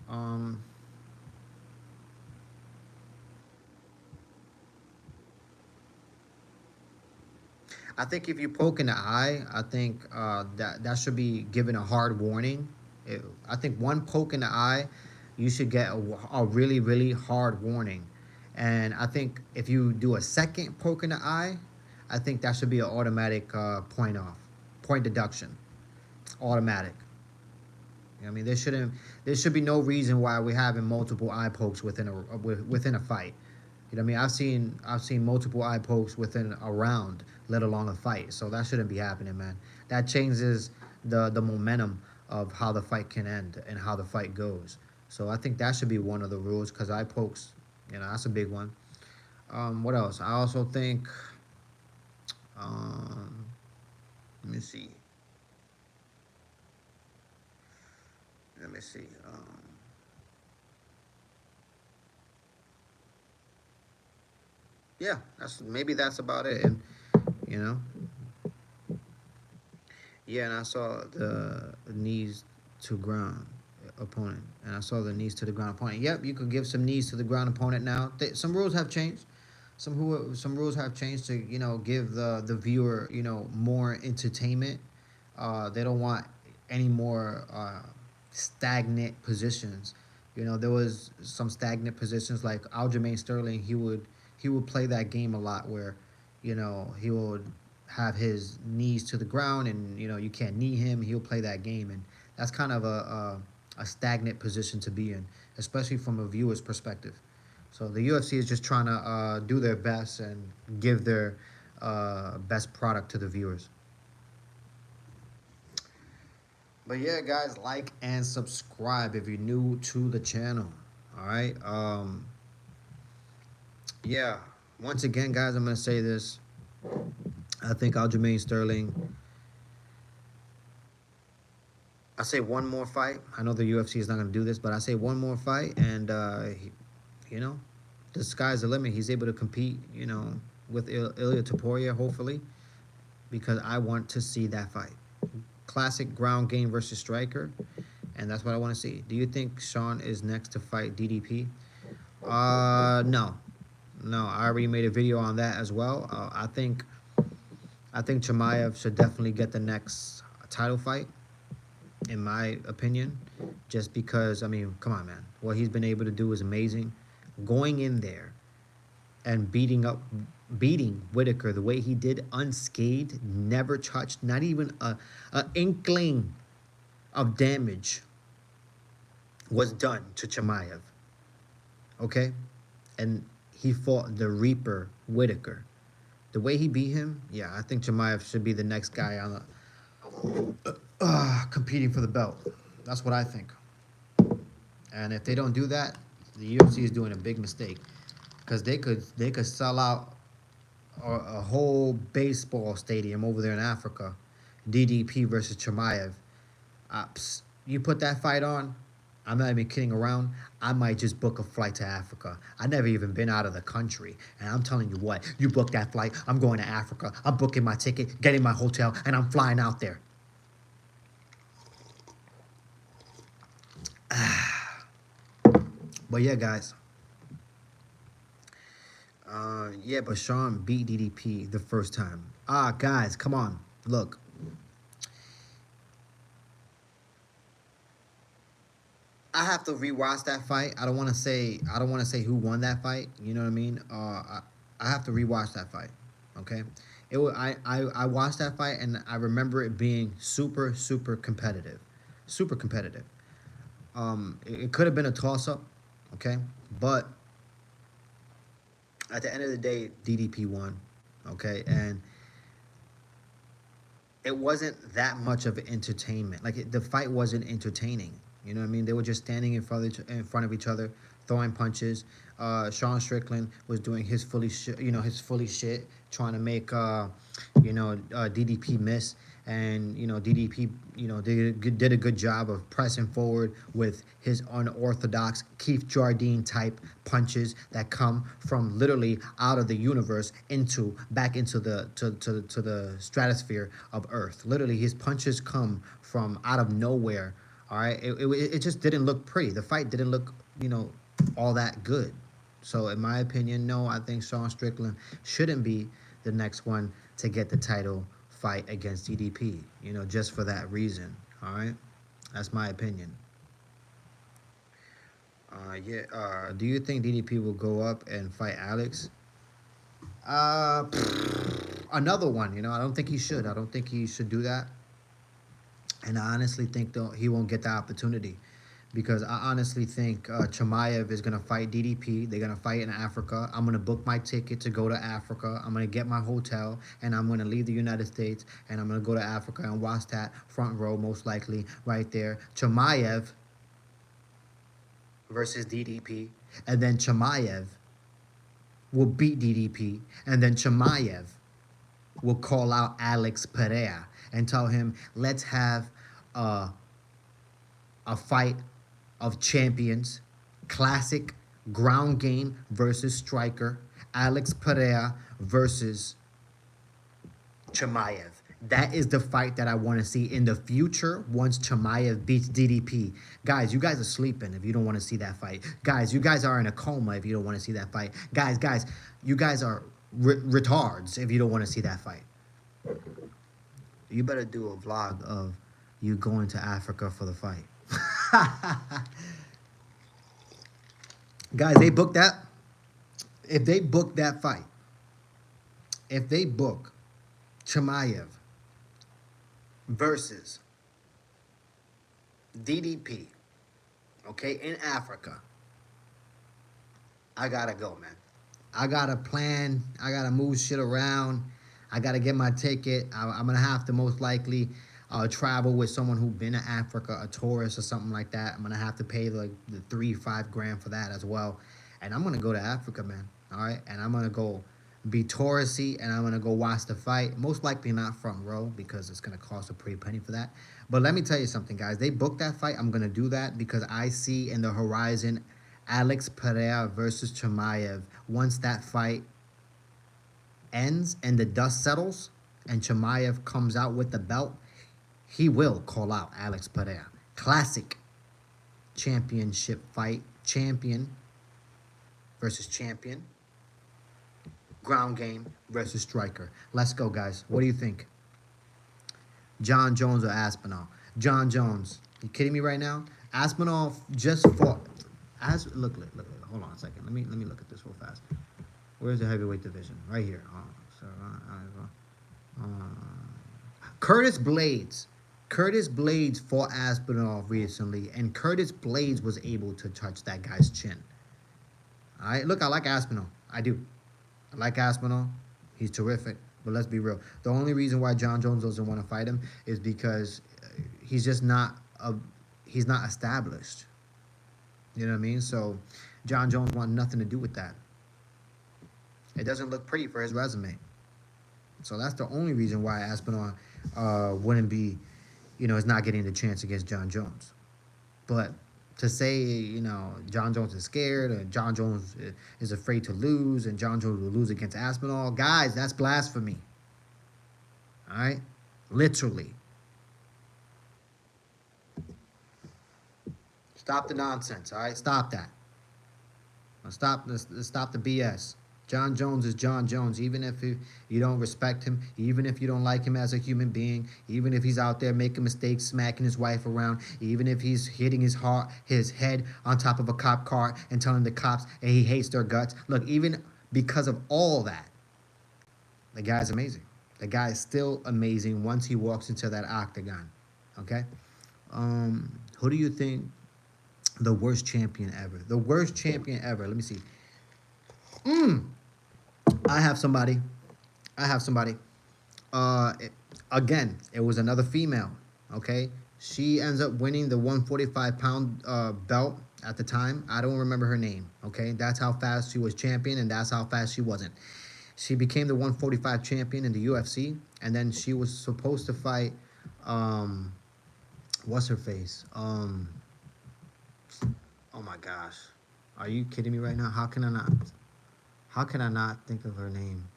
S1: I think if you poke in the eye, I think that should be given a hard warning. I think one poke in the eye, you should get a really really hard warning. And I think if you do a second poke in the eye, I think that should be an automatic point deduction, automatic. I mean, there should be no reason why we're having multiple eye pokes within a fight. You know what I mean? I've seen multiple eye pokes within a round, let alone a fight. So that shouldn't be happening, man. That changes the momentum of how the fight can end and how the fight goes. So I think that should be one of the rules because eye pokes, that's a big one. What else? I also think, um, let me see. Let me see. Yeah, that's about it. And you know, yeah, and I saw the knees to ground opponent, and I saw the knees to the ground opponent. Yep, you could give some knees to the ground opponent now. Some rules have changed. Some rules have changed to give the viewer more entertainment. They don't want any more stagnant positions. There was some stagnant positions like Aljamain Sterling. He would play that game a lot where he would have his knees to the ground and you can't knee him. He'll play that game, and that's kind of a stagnant position to be in, especially from a viewer's perspective. So the UFC is just trying to do their best and give their best product to the viewers. But yeah, guys, like and subscribe if you're new to the channel. All right. Yeah. Once again, guys, I'm gonna say this. I think Aljamain Sterling. I say one more fight. I know the UFC is not gonna do this, but I say one more fight, and you know, the sky's the limit. He's able to compete. With Ilya Topuria, hopefully, because I want to see that fight. Classic ground game versus striker, and that's what I want to see. Do you think Sean is next to fight DDP? No, no. I already made a video on that as well. I think Chimaev should definitely get the next title fight, in my opinion, just because I mean, come on, man. What he's been able to do is amazing. Going in there and beating Whitaker the way he did, unscathed, never touched, not even a inkling of damage was done to Chimaev. Okay? And he fought the Reaper Whitaker. The way he beat him, yeah, I think Chimaev should be the next guy on the competing for the belt. That's what I think. And if they don't do that, the UFC is doing a big mistake because they could sell out a whole baseball stadium over there in Africa. DDP versus Chimaev. You put that fight on, I'm not even kidding around. I might just book a flight to Africa. I never even been out of the country. And I'm telling you what, you book that flight, I'm going to Africa. I'm booking my ticket, getting my hotel, and I'm flying out there. But yeah, guys. Yeah, but Sean beat DDP the first time. Guys, come on. Look, I have to rewatch that fight. I don't want to say who won that fight. You know what I mean? I have to rewatch that fight. Okay, I watched that fight and I remember it being super competitive, super competitive. It could have been a toss up. Okay, but at the end of the day, DDP won. Okay, and it wasn't that much of an entertainment. The fight wasn't entertaining. You know what I mean? They were just standing in front of each other, throwing punches. Sean Strickland was doing his his fully shit, trying to make DDP miss, and DDP did a good job of pressing forward with his unorthodox Keith Jardine type punches that come from literally out of the universe into back into to the stratosphere of Earth. Literally, his punches come from out of nowhere. All right, it just didn't look pretty. The fight didn't look all that good. So in my opinion, no, I think Sean Strickland shouldn't be the next one to get the title fight against DDP. Just for that reason. All right, that's my opinion. Yeah. Do you think DDP will go up and fight Alex? Another one. I don't think he should. I don't think he should do that. And I honestly think though he won't get the opportunity because I honestly think Chimaev is gonna fight DDP. They're gonna fight in Africa. I'm gonna book my ticket to go to Africa. I'm gonna get my hotel and I'm gonna leave the United States and I'm gonna go to Africa and watch that front row most likely right there. Chimaev versus DDP, and then Chimaev will beat DDP, and then Chimaev will call out Alex Pereira and tell him, let's have a, a fight of champions, classic ground game versus striker, Alex Pereira versus Chimaev. That is the fight that I want to see in the future once Chimaev beats DDP. Guys, you guys are sleeping if you don't want to see that fight. Guys, you guys are in a coma if you don't want to see that fight. Guys, you guys are retards if you don't want to see that fight. You better do a vlog of you going to Africa for the fight. Guys, they booked that. If they book that fight, if they book Chimaev versus DDP, okay, in Africa, I gotta go, man. I gotta plan. I gotta move shit around. I gotta get my ticket. I'm gonna have to most likely travel with someone who's been to Africa, a tourist or something like that. I'm gonna have to pay like the 3-5 grand for that as well. And I'm gonna go to Africa, man. All right, and I'm gonna go be touristy, and I'm gonna go watch the fight. Most likely not front row because it's gonna cost a pretty penny for that. But let me tell you something, guys. They booked that fight. I'm gonna do that because I see in the horizon Alex Pereira versus Chimaev. Once that fight ends and the dust settles, and Chimaev comes out with the belt, he will call out Alex Pereira. Classic championship fight. Champion versus champion. Ground game versus striker. Let's go, guys. What do you think? John Jones or Aspinall? John Jones. You kidding me right now? Aspinall just fought. Look. Hold on a second. Let me look at this real fast. Where's the heavyweight division? Right here. Curtis Blades. Curtis Blades fought Aspinall recently, and Curtis Blades was able to touch that guy's chin. All right, look, I like Aspinall. I do. I like Aspinall. He's terrific. But let's be real. The only reason why John Jones doesn't want to fight him is because he's just he's not established. You know what I mean? So John Jones wants nothing to do with that. It doesn't look pretty for his resume. So that's the only reason why Aspinall wouldn't be, is not getting the chance against John Jones. But To say, John Jones is scared, or John Jones is afraid to lose, and John Jones will lose against Aspinall, guys, that's blasphemy. All right, literally. Stop the nonsense. All right, stop that. Let's stop the BS. John Jones is John Jones. Even if you don't respect him, even if you don't like him as a human being, even if he's out there making mistakes, smacking his wife around, even if he's hitting his head on top of a cop car and telling the cops and he hates their guts. Look, even because of all that, the guy's amazing. The guy is still amazing once he walks into that octagon. Okay. Who do you think the worst champion ever? The worst champion ever. Let me see. I have somebody. I have somebody. Again, it was another female. Okay, she ends up winning the 145-pound belt at the time. I don't remember her name. Okay, that's how fast she was champion, and that's how fast she wasn't. She became the 145 champion in the UFC, and then she was supposed to fight. Um, what's her face? Oh my gosh, are you kidding me right now? How can I not? How can I not think of her name?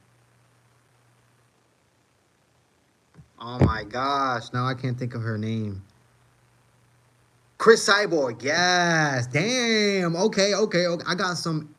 S1: Oh my gosh, now I can't think of her name. Chris Cyborg, yes. Damn. Okay, okay, okay. I got some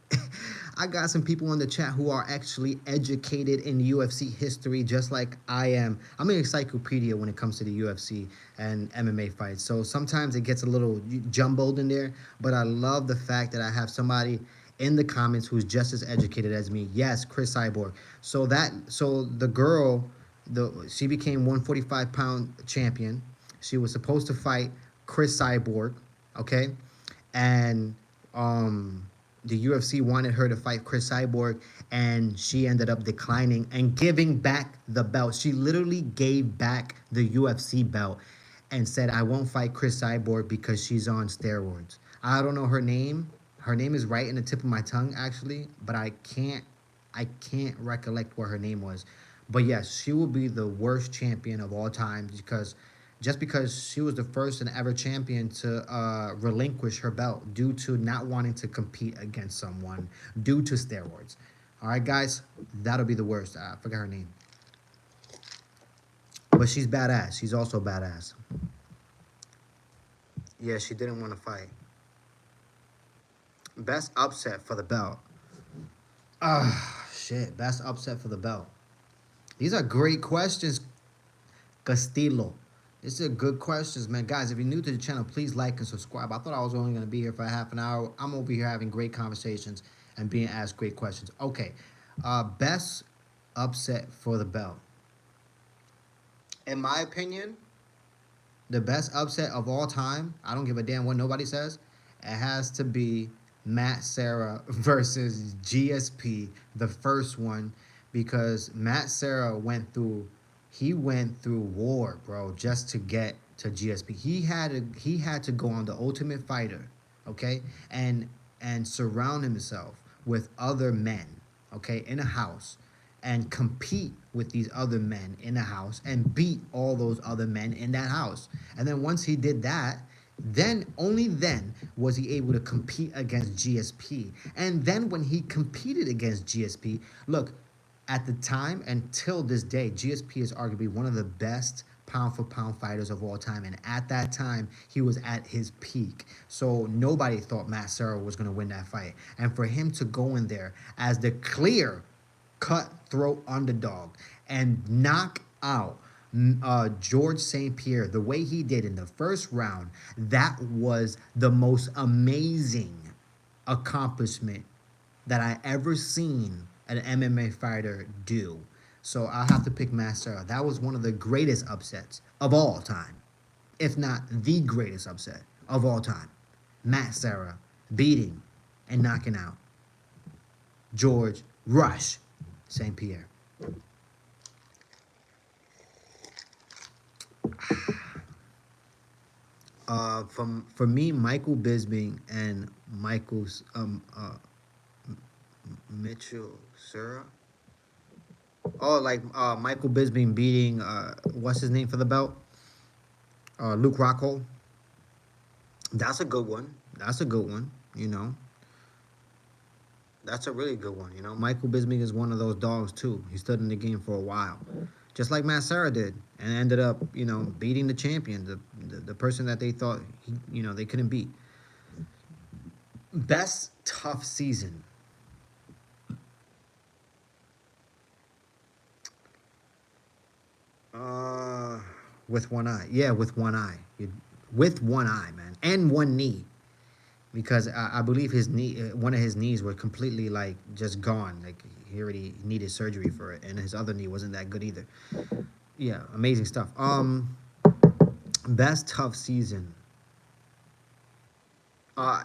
S1: I got some people in the chat who are actually educated in UFC history just like I am. I'm an encyclopedia when it comes to the UFC and MMA fights. So sometimes it gets a little jumbled in there, but I love the fact that I have somebody in the comments who's just as educated as me. Yes, Chris Cyborg. So the girl, the she became 145-pound champion. She was supposed to fight Chris Cyborg, okay? And the UFC wanted her to fight Chris Cyborg, and she ended up declining and giving back the belt. She literally gave back the UFC belt and said, I won't fight Chris Cyborg because she's on steroids. I don't know her name. Her name is right in the tip of my tongue, actually, but I can't recollect what her name was. But yes, she will be the worst champion of all time because she was the first and ever champion to relinquish her belt due to not wanting to compete against someone due to steroids. All right, guys, that'll be the worst. I forgot her name, but she's badass. She's also badass. Yeah, she didn't want to fight. Best upset for the belt. Ah, shit. Best upset for the belt. These are great questions, Castillo. These are good questions, man. Guys, if you're new to the channel, please like and subscribe. I thought I was only going to be here for half an hour. I'm over here having great conversations and being asked great questions. Okay. Best upset for the belt. In my opinion, the best upset of all time, I don't give a damn what nobody says, it has to be Matt Serra versus GSP, the first one, because Matt Serra went through war, bro, just to get to GSP. He had to go on the Ultimate Fighter, okay, and surround himself with other men, okay, in a house, and compete with these other men in a house and beat all those other men in that house. And then once he did that, then only then was he able to compete against GSP. And then when he competed against GSP, look, at the time until this day, GSP is arguably one of the best pound for pound fighters of all time. And at that time, he was at his peak. So nobody thought Matt Serra was going to win that fight. And for him to go in there as the clear cutthroat underdog and knock out George St. Pierre the way he did in the first round, that was the most amazing accomplishment that I ever seen an MMA fighter do. So I have to pick Matt Serra. That was one of the greatest upsets of all time, if not the greatest upset of all time. Matt Serra beating and knocking out George Rush St. Pierre. For me, Michael Bisping and Mitchell Serra. Oh, like Michael Bisping beating what's his name for the belt? Luke Rockhold. That's a good one. That's a good one. You know, that's a really good one. You know, Michael Bisping is one of those dogs too. He stood in the game for a while, just like Matt Serra did, and ended up, beating the champion, the person that they thought they couldn't beat. Best tough season. Uh, with one eye. Yeah, with one eye. With one eye, man, and one knee, because I believe his knee, one of his knees were completely like just gone. Like he already needed surgery for it, and his other knee wasn't that good either. Yeah, amazing stuff. Best tough season. Uh,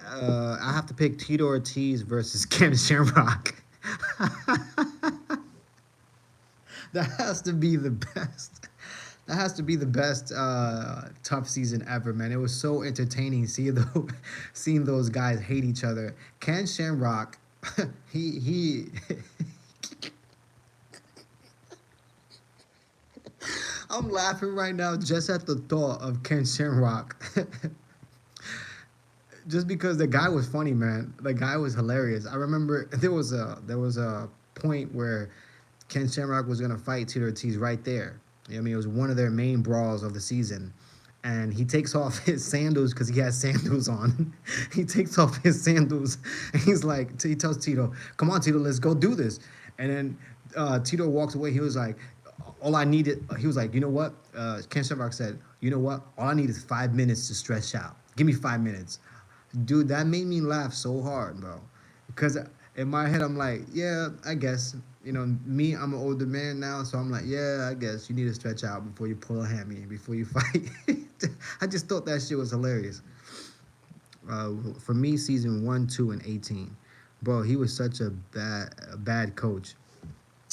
S1: I have to pick Tito Ortiz versus Ken Shamrock. That has to be the best. That has to be the best tough season ever, man. It was so entertaining seeing those guys hate each other. Ken Shamrock, he I'm laughing right now just at the thought of Ken Shamrock. Just because the guy was funny, man. The guy was hilarious. I remember there was a point where Ken Shamrock was gonna fight Tito Ortiz right there. I mean, it was one of their main brawls of the season, and he takes off his sandals because he has sandals on. He takes off his sandals, and he's like, he tells Tito, "Come on, Tito, let's go do this." And then Tito walks away. He was like, "All I needed," he was like, "You know what?" Ken Shamrock said, "You know what? All I need is 5 minutes to stretch out. Give me 5 minutes." Dude, that made me laugh so hard, bro. Because in my head, I'm like, yeah, I guess. Me, I'm an older man now, so I'm like, yeah, I guess you need to stretch out before you pull a hammy, before you fight. I just thought that shit was hilarious. For me, season 1, 2, and 18, bro, he was such a bad coach.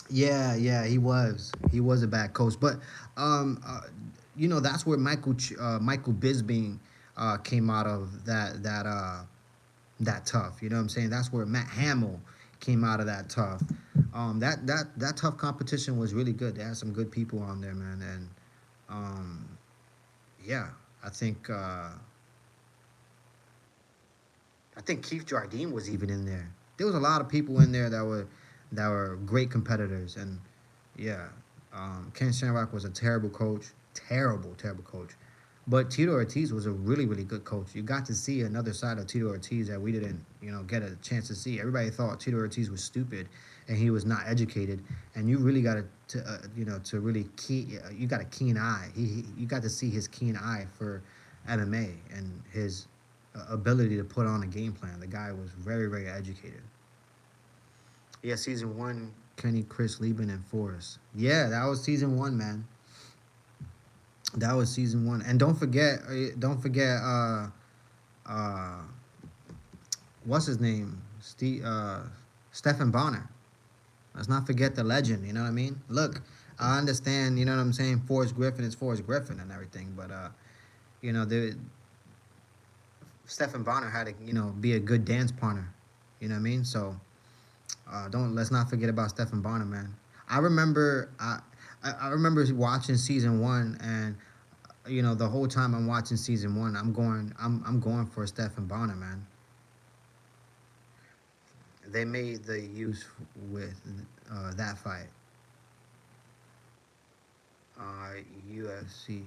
S1: Yeah, yeah, he was. He was a bad coach, but um, uh, that's where Michael Bisping came out of that tough. You know what I'm saying? That's where Matt Hamill came out of that tough. That tough competition was really good. They had some good people on there, man, and um, yeah, I think uh, I think Keith Jardine was even in there. There was a lot of people in there that were great competitors, and yeah, Ken Shamrock was a terrible coach, terrible, terrible coach. But Tito Ortiz was a really, really good coach. You got to see another side of Tito Ortiz that we didn't, get a chance to see. Everybody thought Tito Ortiz was stupid and he was not educated, and you really got to really you got a keen eye. You got to see his keen eye for MMA and his ability to put on a game plan. The guy was very, very educated. Yeah, season 1, Kenny, Chris Lieben, and Forrest. Yeah, that was season 1, man. That was season 1. And don't forget, uh, what's his name? Stephen Bonner. Let's not forget the legend. You know what I mean? Look, I understand. You know what I'm saying? Forrest Griffin is Forrest Griffin and everything, but the Stephen Bonner had to, be a good dance partner. You know what I mean? So don't let's not forget about Stephen Bonner, man. I remember I remember watching season 1, and the whole time I'm watching season 1, I'm going for Stephen Bonner, man. They made the use with that fight, UFC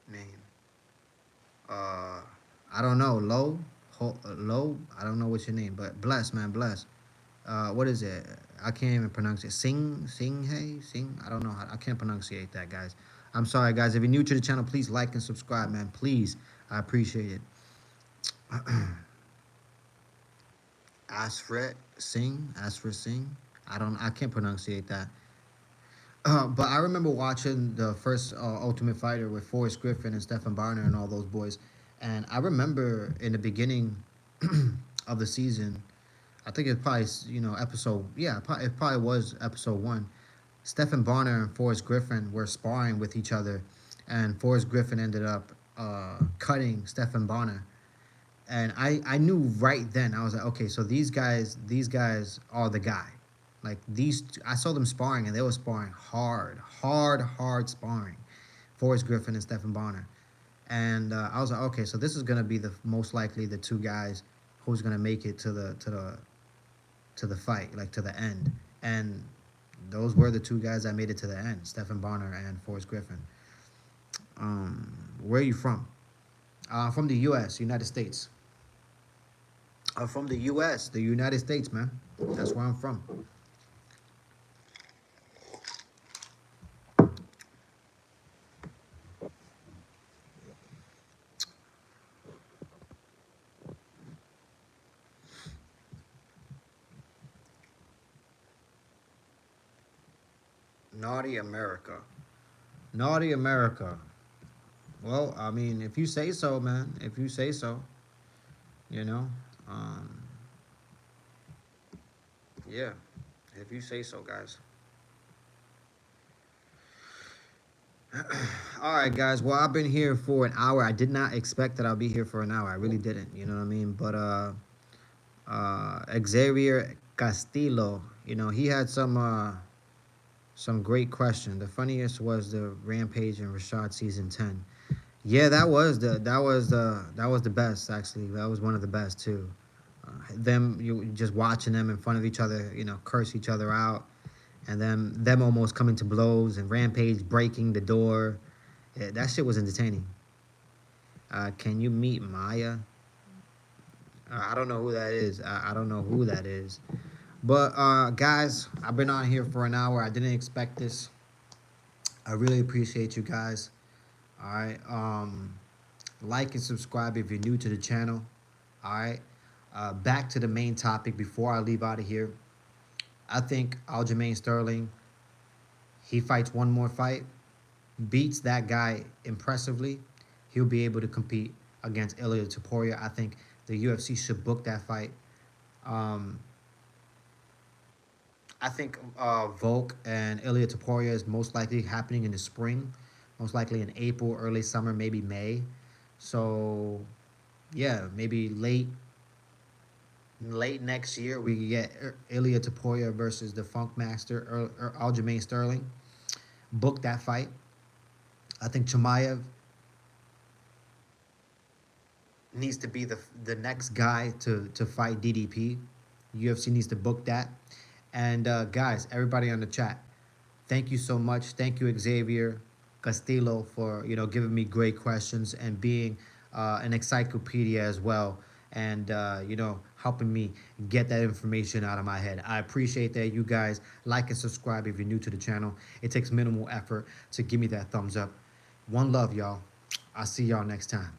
S1: name. Uh, I don't know, Low. I don't know what's your name, but bless, man, bless. What is it? I can't even pronounce it. Sing. I don't know how. I can't pronunciate that, guys. I'm sorry, guys. If you're new to the channel, please like and subscribe, man. Please, I appreciate it. Asfret Singh. I can't pronunciate that. But I remember watching the first Ultimate Fighter with Forrest Griffin and Stephen Bonner and all those boys, and I remember in the beginning of the season, I think it's probably episode, yeah, it probably was episode 1. Stephen Bonner and Forrest Griffin were sparring with each other, and Forrest Griffin ended up cutting Stephen Bonner. And I knew right then. I was like, okay, so these guys are the guy. Like I saw them sparring, and they were sparring hard, hard, hard sparring. Forrest Griffin and Stephen Bonner. And I was like, okay, so this is gonna be the most likely the two guys who's gonna make it to the fight, like to the end. And those were the two guys that made it to the end: Stephen Bonner and Forrest Griffin. Where are you from? From the U.S., United States. From the U.S., the United States, man. That's where I'm from. Naughty America. Naughty America. Well, I mean, if you say so, man. If you say so, you know. Um, yeah. If you say so, guys. All right, guys. Well, I've been here for an hour. I did not expect that I'll be here for an hour. I really didn't. You know what I mean? But Xavier Castillo, he had some great question. The funniest was the Rampage and Rashad season 10. Yeah, that was the best actually. That was one of the best too. Them you just watching them in front of each other, curse each other out, and them almost coming to blows and Rampage breaking the door. Yeah, that shit was entertaining. Can you meet Maya? I don't know who that is. I don't know who that is. But guys, I've been on here for an hour. I didn't expect this. I really appreciate you guys. All right. Like and subscribe if you're new to the channel. All right. Back to the main topic before I leave out of here. I think Aljamain Sterling, he fights one more fight, beats that guy impressively, he'll be able to compete against Ilia Topuria. I think the UFC should book that fight. Um, I think Volk and Ilia Topuria is most likely happening in the spring, most likely in April, early summer, maybe May. So yeah, maybe late next year we get Ilia Topuria versus the Funk Master or Aljamain Sterling. Book that fight. I think Chimaev needs to be the next guy to fight DDP. UFC needs to book that. And guys, everybody on the chat, thank you so much. Thank you, Xavier Castillo, for giving me great questions and being an encyclopedia as well, and helping me get that information out of my head. I appreciate that. You guys like and subscribe if you're new to the channel. It takes minimal effort to give me that thumbs up. One love, y'all. I'll see y'all next time.